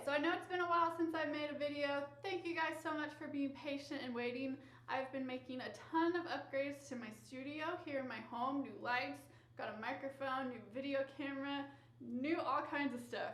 So I know it's been a while since I've made a video. Thank you guys so much for being patient and waiting. I've been making a ton of upgrades to my studio here in my home, new lights, got a microphone, new video camera, new all kinds of stuff.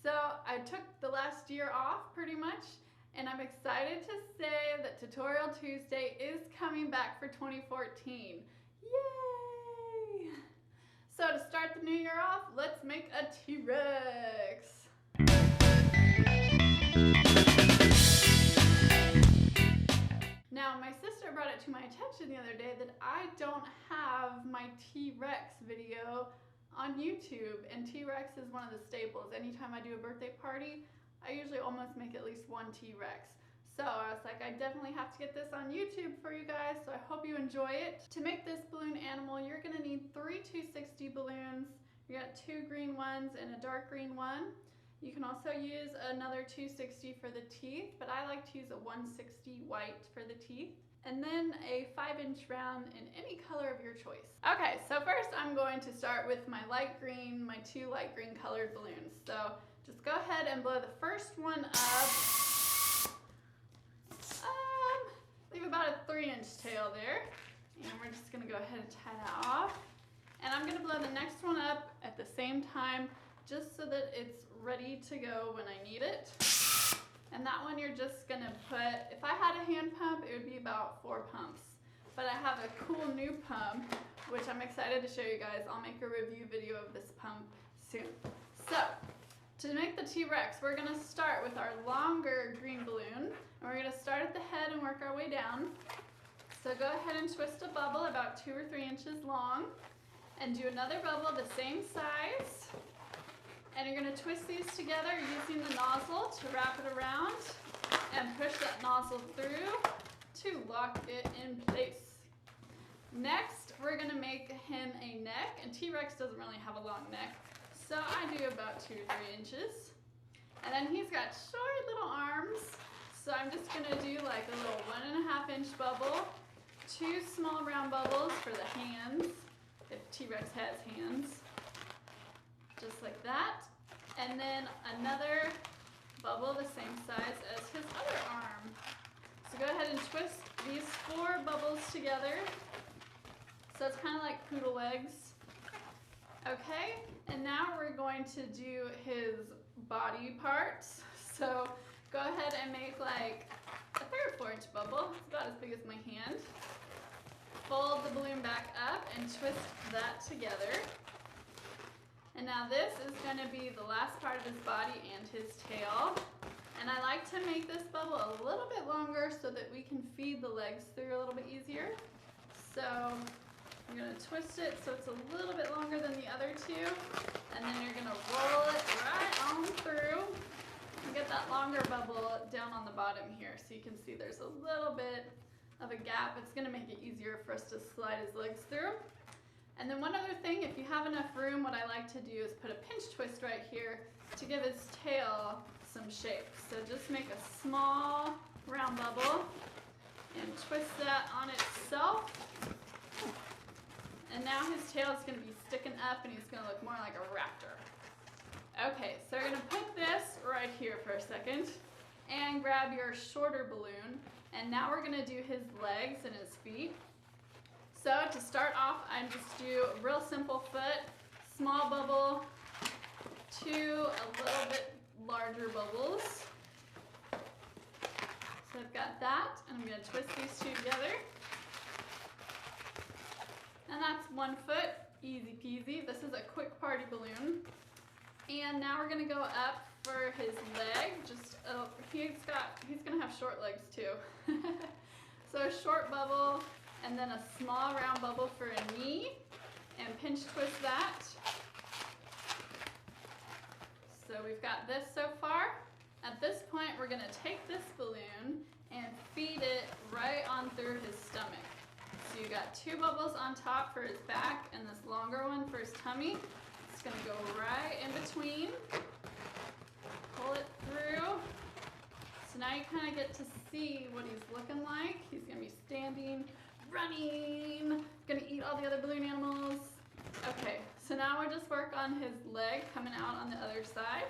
So I took the last year off pretty much, and I'm excited to say that Tutorial Tuesday is coming back for 2014. Yay! So to start the new year off, let's make a T-Rex. Now, my sister brought it to my attention the other day that I don't have my T-Rex video on YouTube, and T-Rex is one of the staples. Anytime I do a birthday party, I usually almost make at least one T-Rex. So I was like, I definitely have to get this on YouTube for you guys, so I hope you enjoy it. To make this balloon animal, you're gonna need 3 260 balloons. You got 2 green ones and a dark green one. You can also use another 260 for the teeth, but I like to use a 160 white for the teeth. And then a 5-inch round in any color of your choice. Okay, so first I'm going to start with my light green, my 2 light green colored balloons. So just go ahead and blow the first one up. Leave about a 3-inch tail there. And we're just gonna go ahead and tie that off. And I'm gonna blow the next one up at the same time, just so that it's ready to go when I need it. And that one you're just gonna put, if I had a hand pump, it would be about 4 pumps. But I have a cool new pump, which I'm excited to show you guys. I'll make a review video of this pump soon. So, to make the T-Rex, we're gonna start with our longer green balloon. And we're gonna start at the head and work our way down. So go ahead and twist a bubble about 2 or 3 inches long. And do another bubble the same size. And you're going to twist these together using the nozzle to wrap it around and push that nozzle through to lock it in place. Next, we're going to make him a neck, and T-Rex doesn't really have a long neck, so I do about 2 or 3 inches. And then he's got short little arms, so I'm just going to do like a little 1.5 inch bubble, 2 small round bubbles for the hands, if T-Rex has hands. Just like that. And then another bubble the same size as his other arm. So go ahead and twist these 4 bubbles together. So it's kind of like poodle legs. Okay, and now we're going to do his body parts. So go ahead and make like a 3 or 4 inch bubble. It's about as big as my hand. Fold the balloon back up and twist that together. And now this is going to be the last part of his body and his tail. And I like to make this bubble a little bit longer so that we can feed the legs through a little bit easier. So I'm going to twist it so it's a little bit longer than the other 2. And then you're going to roll it right on through and get that longer bubble down on the bottom here. So you can see there's a little bit of a gap. It's going to make it easier for us to slide his legs through. And then one other thing, if you have enough room, what I like to do is put a pinch twist right here to give his tail some shape. So just make a small round bubble and twist that on itself. And now his tail is going to be sticking up and he's going to look more like a raptor. Okay, so we're going to put this right here for a second and grab your shorter balloon. And now we're going to do his legs and his feet. So to start off, I just do a real simple foot, small bubble, 2 a little bit larger bubbles. So I've got that, and I'm going to twist these 2 together. And that's 1 foot, easy peasy. This is a quick party balloon. And now we're going to go up for his leg. He's going to have short legs too. So a short bubble. And then a small round bubble for a knee, and pinch twist that. So we've got this so far. At this point, we're going to take this balloon and feed it right on through his stomach. So you got 2 bubbles on top for his back and this longer one for his tummy. It's going to go right in between. Pull it through. So now you kind of get to see what he's looking like. He's going to be standing, running, gonna eat all the other balloon animals. Okay, so now we'll just work on his leg coming out on the other side.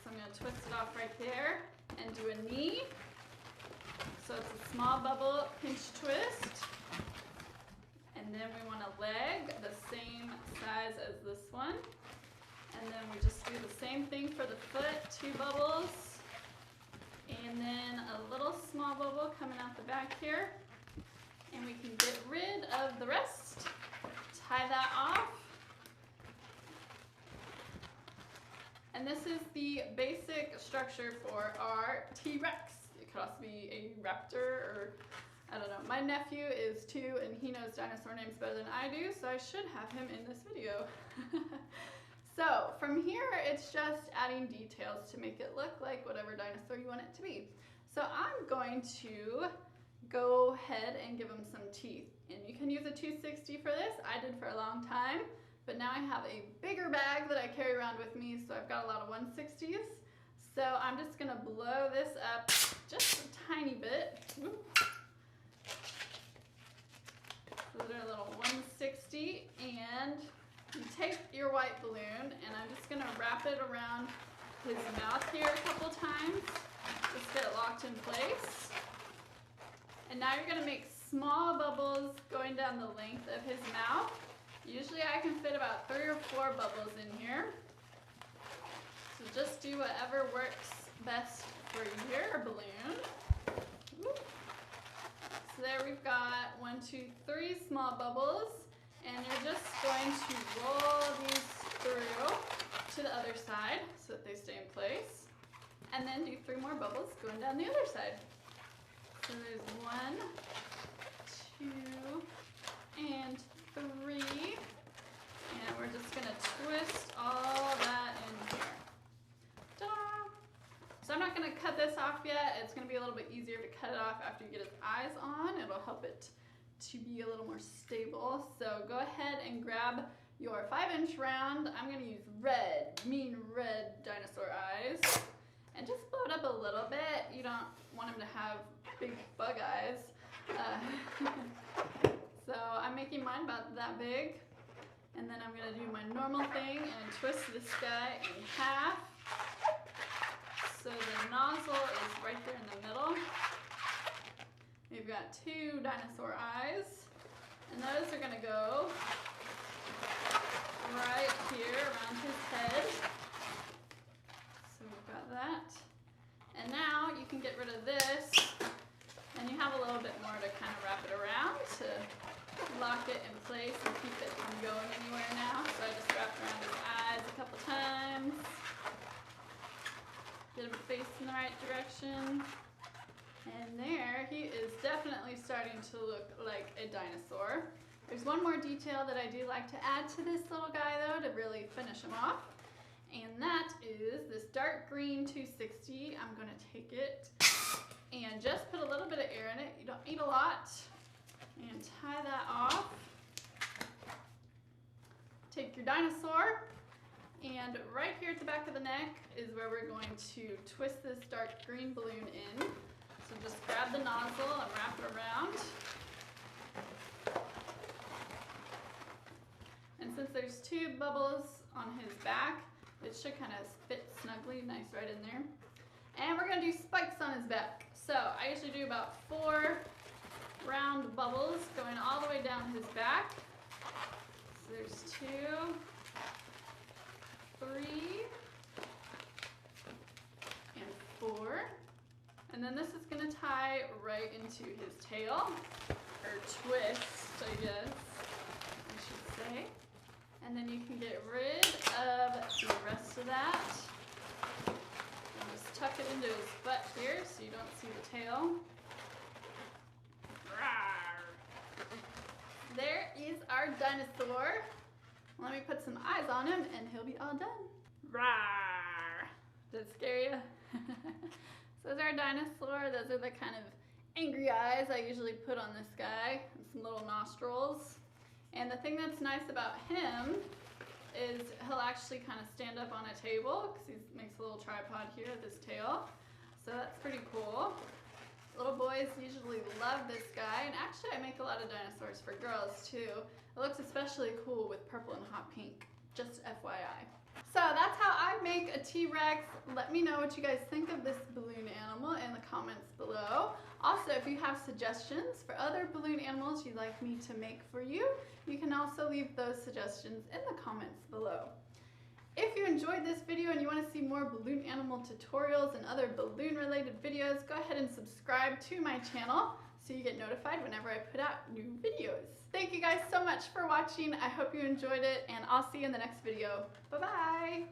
So So I'm going to twist it off right there and do a knee. So it's a small bubble pinch twist. And then we want a leg the same size as this one. And then we just do the same thing for the foot, 2 bubbles. And then a little small bubble coming out the back here. And we can get rid of the rest. Tie that off. And this is the basic structure for our T-Rex. It could also be a raptor or, I don't know. My nephew is 2 and he knows dinosaur names better than I do, so I should have him in this video. So from here, it's just adding details to make it look like whatever dinosaur you want it to be. So I'm going to go ahead and give him some teeth. And you can use a 260 for this. I did for a long time, but now I have a bigger bag that I carry around with me, so I've got a lot of 160s. So I'm just gonna blow this up just a tiny bit. Whoop. So they're a little 160, and you take your white balloon, and I'm just gonna wrap it around his mouth here a couple times. Just get it locked in place. And now you're gonna make small bubbles going down the length of his mouth. Usually I can fit about 3 or 4 bubbles in here. So just do whatever works best for your balloon. Whoop. So there we've got 1, 2, 3 small bubbles. And you're just going to roll these through to the other side so that they stay in place. And then do 3 more bubbles going down the other side. So there's 1, 2, and 3. And we're just gonna twist all that in here. Ta-da! So I'm not gonna cut this off yet. It's gonna be a little bit easier to cut it off after you get his eyes on. It'll help it to be a little more stable. So go ahead and grab your 5-inch round. I'm gonna use red, mean red dinosaur eyes. And just blow it up a little bit. You don't want him to have big bug eyes. So I'm making mine about that big. And then I'm gonna do my normal thing and twist this guy in half. So the nozzle is right there in the middle. We've got 2 dinosaur eyes. And those are gonna go right here around his head. So we've got that. And now you can get rid of this. And you have a little bit more to kind of wrap it around to lock it in place and keep it from going anywhere now. So I just wrapped around his eyes a couple times. Get him facing the right direction. And there, he is definitely starting to look like a dinosaur. There's one more detail that I do like to add to this little guy though to really finish him off. And that is this dark green 260. I'm gonna take it and just put a little bit of air in it. You don't need a lot. And tie that off. Take your dinosaur, and right here at the back of the neck is where we're going to twist this dark green balloon in. So just grab the nozzle and wrap it around. And since there's 2 bubbles on his back, it should kind of fit snugly, nice right in there. And we're gonna do spikes on his back. So I usually do about 4 round bubbles going all the way down his back. So there's 2, 3, and 4. And then this is gonna tie right into his tail, or twist, I guess, I should say. And then you can get rid of the rest of that. And just tuck it into his butt here so you don't see the tail. There is our dinosaur. Let me put some eyes on him and he'll be all done. Rawr! Did it scare you? So there's our dinosaur. Those are the kind of angry eyes I usually put on this guy, and some little nostrils. And the thing that's nice about him is he'll actually kind of stand up on a table because he makes a little tripod here with his tail. So that's pretty cool. Little boys usually love this guy, and actually I make a lot of dinosaurs for girls too. It looks especially cool with purple and hot pink, just FYI. So So that's how I make a T-Rex. Let me know what you guys think of this balloon animal in the comments below. Also, if you have suggestions for other balloon animals you'd like me to make for you, you can also leave those suggestions in the comments below. If you enjoyed this video and you want to see more balloon animal tutorials and other balloon related videos, go ahead and subscribe to my channel so you get notified whenever I put out new videos. Thank you guys so much for watching. I hope you enjoyed it, and I'll see you in the next video. Bye-bye.